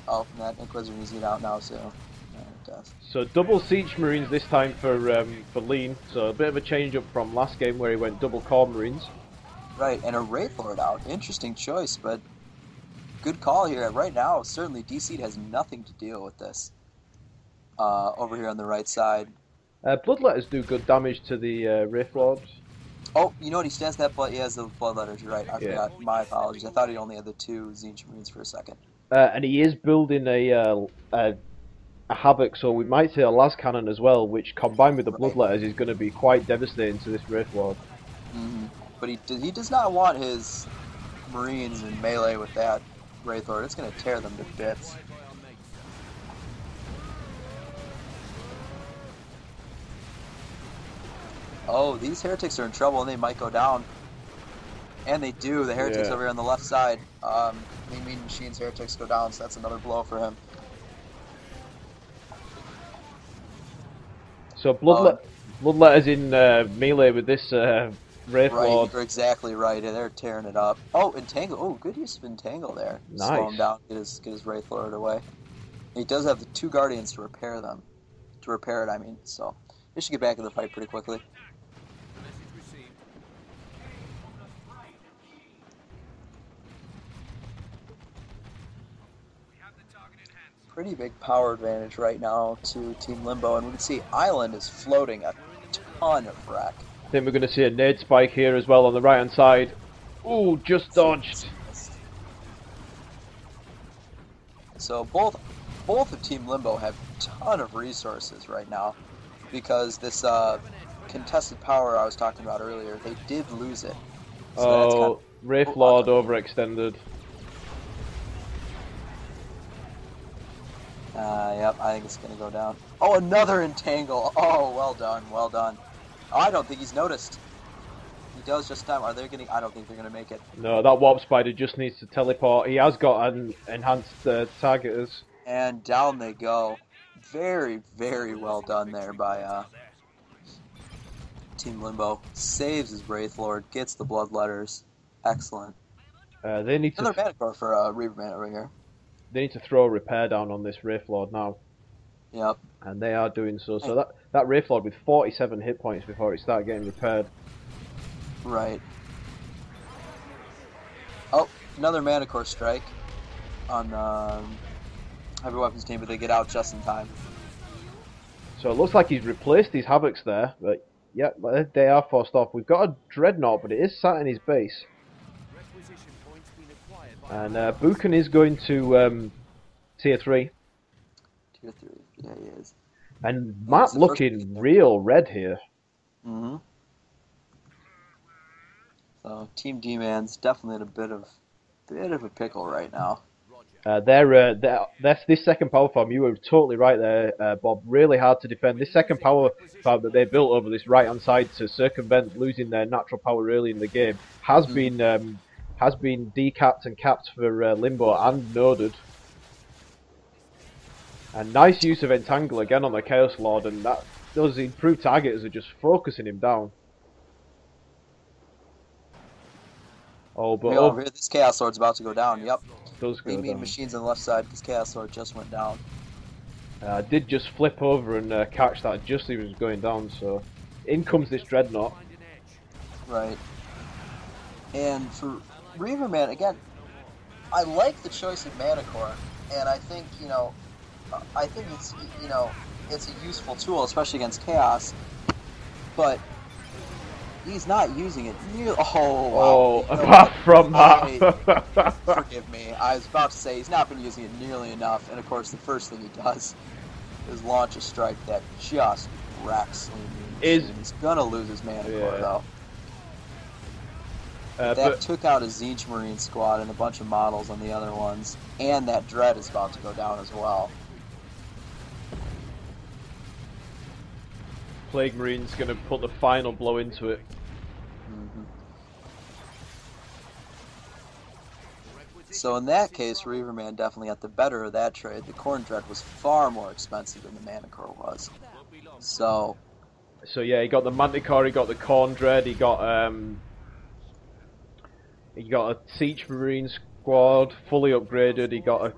Oh, that Inquisitor needs to get out now, so it does. So double Siege Marines this time for Lean. So a bit of a change up from last game where he went double Core Marines. Right, and a Wraith Lord out. Interesting choice, but good call here. Right now, certainly D-CED has nothing to deal with this. Over here on the right side. Bloodletters do good damage to the Wraith Lords. Oh, you know what? He stands that blood. He has the Bloodletters. You're right. I Yeah. forgot. My apologies. I thought he only had the 2 Zinch Marines for a second. And he is building a Havoc, so we might see a Las Cannon as well, which combined with the Right. Bloodletters is going to be quite devastating to this Wraith Lord. But he does not want his Marines in melee with that Wraith Lord. It's going to tear them to bits. Oh, these heretics are in trouble and they might go down. And they do. The heretics over here on the left side. Mean Machines heretics go down, so that's another blow for him. So Bloodletters in melee with this Wraith Lord. Right, you're exactly right. They're tearing it up. Oh, Entangle. Oh, good use of Entangle there. Nice. Slow him down, get his Wraith Lord away. He does have the 2 Guardians to repair them. To repair it, I mean. So, they should get back in the fight pretty quickly. Pretty big power advantage right now to Team Limbo, and we can see Island is floating a ton of wreck. I think we're going to see a nade spike here as well on the right hand side. Ooh, just dodged. So both of Team Limbo have a ton of resources right now because this contested power I was talking about earlier, they did lose it. So that's kind of, Wraith Lord overextended. Yep, I think it's going to go down. Oh, another Entangle. Oh, well done, well done. Oh, I don't think he's noticed. He does just time. Are they getting? I don't think they're going to make it. No, that Warp Spider just needs to teleport. He has got an enhanced targeters. And down they go. Very, very well done there by Team Limbo. Saves his Wraith Lord, gets the Bloodletters. Excellent. They need another Mana Core for ReaverMan over here. They need to throw a repair down on this Wraith Lord now. Yep. And they are doing so. So that Wraith Lord with 47 hit points before it started getting repaired. Right. Oh, another Mana Core strike on Heavy Weapons team, but they get out just in time. So it looks like he's replaced his Havocs there, but yeah, they are forced off. We've got a Dreadnought, but it is sat in his base. And Buchan is going to tier 3. Tier 3, yeah he is. And Matt looking real red here. Mm-hmm. So Team D-Man's definitely in a bit of a pickle right now. This second power farm, you were totally right there, Bob. Really hard to defend. This second power farm that they built over this right-hand side to circumvent losing their natural power early in the game has been decapped and capped for Limbo and noded. And nice use of Entangle again on the Chaos Lord, and those improved targeters are just focusing him down. Oh, but over here, this Chaos Lord's about to go down. Yep. Does go down. Machines on the left side. This Chaos Lord just went down. Did just flip over and catch that just as he was going down. So in comes this Dreadnought. Right. And for ReaverMan again, I like the choice of Mana Core, and I think it's it's a useful tool, especially against Chaos. But he's not using it nearly. Oh, wow. Apart from that. Forgive me. I was about to say he's not been using it nearly enough, and of course the first thing he does is launch a strike that just wrecks Lean. He's gonna lose his Mana Core though. That took out a Zinch Marine squad and a bunch of models on the other ones, and that Dread is about to go down as well. Plague Marine's going to put the final blow into it. Mm-hmm. So in that case, ReaverMan definitely got the better of that trade. The Corn Dread was far more expensive than the Mana Core was. So yeah, he got the Manticore, he got the Corn Dread, he got a Siege Marine squad fully upgraded. He got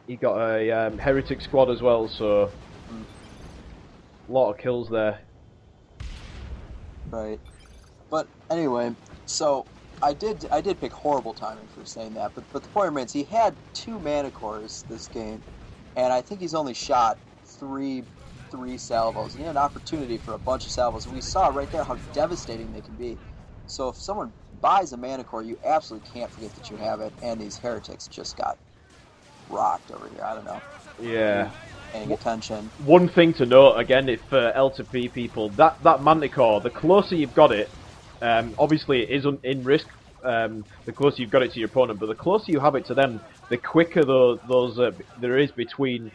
He got a heretic squad as well, so a lot of kills there. Right. But anyway, so I did pick horrible timing for saying that, but the point remains he had 2 mana cores this game, and I think he's only shot three salvos. He had an opportunity for a bunch of salvos. We saw right there how devastating they can be. So if someone buys a mana core, you absolutely can't forget that you have it. And these heretics just got rocked over here. I don't know. Yeah. Paying attention. One thing to note again, if L2P people, that Manticore, the closer you've got it, obviously it is in risk. The closer you've got it to your opponent, but the closer you have it to them, the quicker there is between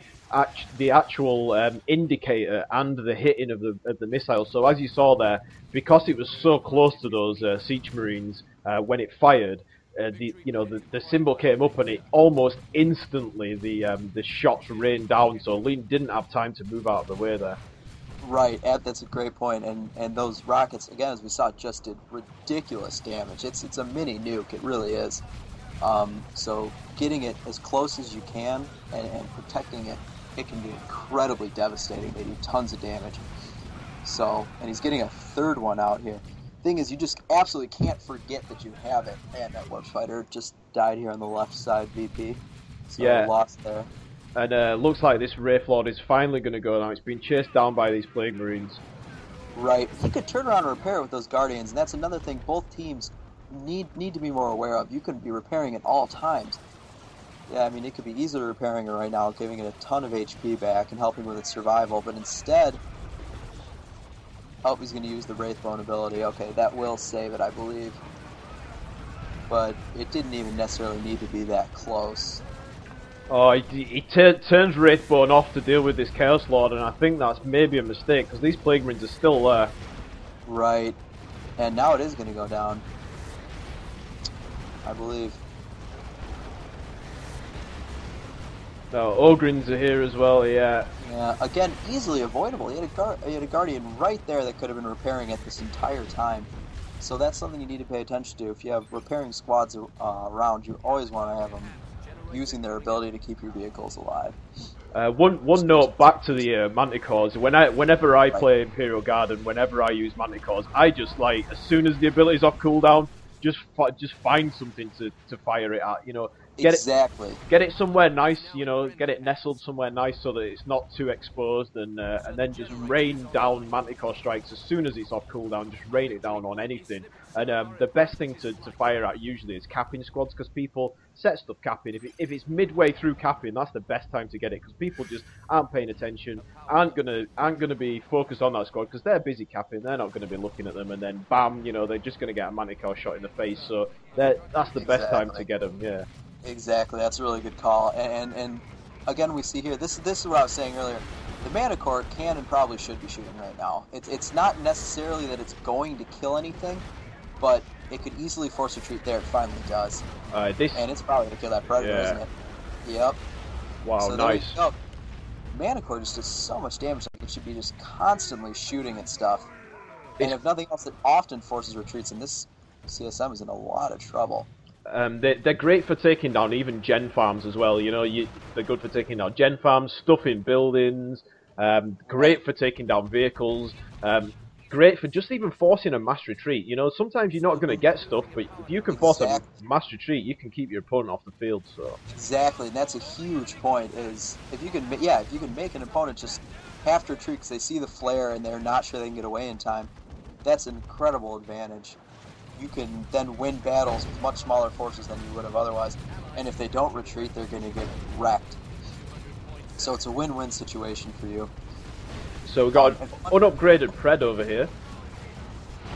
the actual indicator and the hitting of the missile. So as you saw there, because it was so close to those Siege Marines when it fired, the symbol came up and it almost instantly the shots rained down. So Lean didn't have time to move out of the way there. Right, that's a great point. And those rockets, again, as we saw, just did ridiculous damage. It's a mini nuke, it really is. So getting it as close as you can and protecting it, it can be incredibly devastating. They do tons of damage. So, and he's getting a 3rd one out here. Thing is, you just absolutely can't forget that you have it. Man, that Warfighter just died here on the left side, VP. So yeah. Lost there. And looks like this Wraith Lord is finally going to go now. It's been chased down by these Plague Marines. Right. He could turn around and repair it with those Guardians, and that's another thing both teams need to be more aware of. You can be repairing at all times. Yeah, I mean, it could be easily repairing it right now, giving it a ton of HP back and helping with its survival, but instead... Oh, he's going to use the Wraithbone ability. Okay, that will save it, I believe. But it didn't even necessarily need to be that close. Oh, he turns Wraithbone off to deal with this Chaos Lord, and I think that's maybe a mistake, because these Plague Marines are still there. Right. And now it is going to go down. I believe. No, Ogryns are here as well, yeah. Yeah, again, easily avoidable. He had a Guardian right there that could have been repairing it this entire time. So that's something you need to pay attention to. If you have repairing squads around, you always want to have them using their ability to keep your vehicles alive. One note back to the Manticores. Whenever I play Imperial Guard and whenever I use Manticores, I just like, as soon as the ability's off cooldown, just find something to fire it at. Get it somewhere nice. Get it nestled somewhere nice so that it's not too exposed, and then just rain down Manticore strikes as soon as it's off cooldown. Just rain it down on anything. And the best thing to fire at usually is capping squads, because people set stuff capping. If it's midway through capping, that's the best time to get it, because people just aren't paying attention, aren't gonna be focused on that squad because they're busy capping. They're not gonna be looking at them, and then bam, they're just gonna get a Manticore shot in the face. So that's the best time to get them. Yeah. Exactly, that's a really good call. And again, we see here, this is what I was saying earlier. The Manticore can and probably should be shooting right now. It's not necessarily that it's going to kill anything, but it could easily force retreat there. It finally does. And it's probably going to kill that Predator, isn't it? Yep. Wow, so nice. Manticore just does so much damage. Like it should be just constantly shooting at stuff. And if nothing else, it often forces retreats, and this CSM is in a lot of trouble. They're great for taking down even gen farms as well. They're good for taking down gen farms, stuffing buildings. Great for taking down vehicles. Great for just even forcing a mass retreat. Sometimes you're not going to get stuff, but if you can force a mass retreat, you can keep your opponent off the field. So exactly, and that's a huge point. Is if you can make an opponent just have to retreat because they see the flare and they're not sure they can get away in time. That's an incredible advantage. You can then win battles with much smaller forces than you would have otherwise. And if they don't retreat, they're going to get wrecked. So it's a win-win situation for you. So we've got an unupgraded Pred over here.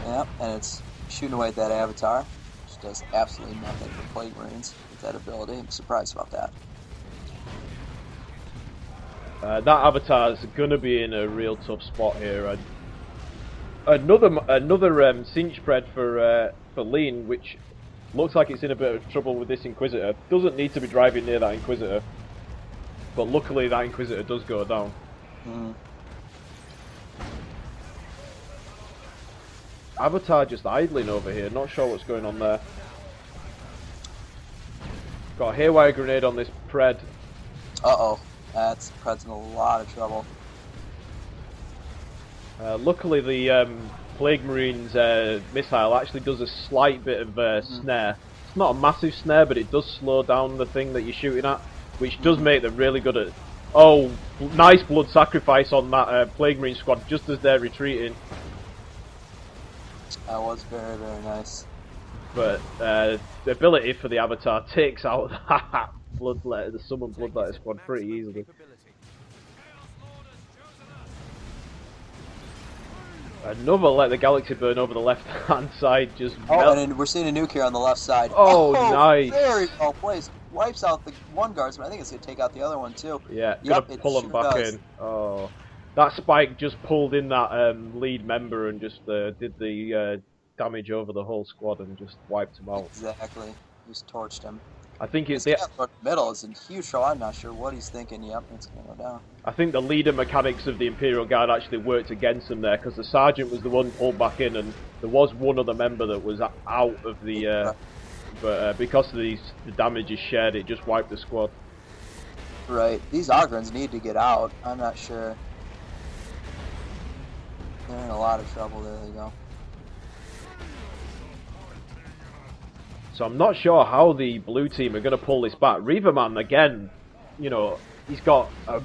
Yep, and it's shooting away at that Avatar, which does absolutely nothing for Plague Marines with that ability. I'm surprised about that. That Avatar is going to be in a real tough spot here. Another cinch Pred for Lean, which looks like it's in a bit of trouble with this Inquisitor. Doesn't need to be driving near that Inquisitor, but luckily that Inquisitor does go down. Avatar just idling over here, not sure what's going on there. Got a haywire grenade on this Pred. Uh-oh. That's Pred's in a lot of trouble. Luckily, the Plague Marine's missile actually does a slight bit of snare. It's not a massive snare, but it does slow down the thing that you're shooting at, which does make them really good at... Oh, nice blood sacrifice on that Plague Marine squad just as they're retreating. That was very, very nice. But the ability for the Avatar takes out that Bloodletter, the Summon Bloodletter squad pretty easily. Another Let the Galaxy Burn over the left-hand side, just... Oh, and we're seeing a nuke here on the left side. Oh, nice! Very well placed. Wipes out the one guardsman. I think it's going to take out the other one, too. Yeah, gonna pull them back in. Oh, that spike just pulled in that lead member and just did the damage over the whole squad and just wiped him out. Exactly. Just torched him. I think it's the middle is in huge trouble. I'm not sure what he's thinking. Yep, it's going to go down. I think the leader mechanics of the Imperial Guard actually worked against him there because the sergeant was the one pulled back in, and there was one other member that was out of the. But because of the damage is shared, it just wiped the squad. Right. These Ogrons need to get out. I'm not sure. They're in a lot of trouble. There they go. So I'm not sure how the blue team are going to pull this back. ReaverMan again, you know, he's got a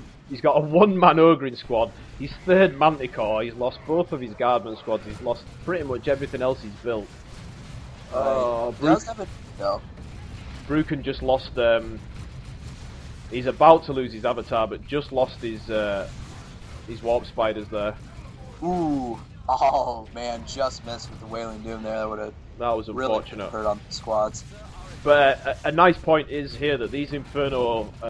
one-man ogring squad. He's third Manticore. He's lost both of his guardman squads. He's lost pretty much everything else he's built. Oh, no. Bruken just lost. He's about to lose his Avatar, but just lost his warp spiders there. Ooh. Oh man, just missed with the Wailing Doom there. That was unfortunate. Really hurt on the squads. But a nice point is here that these Inferno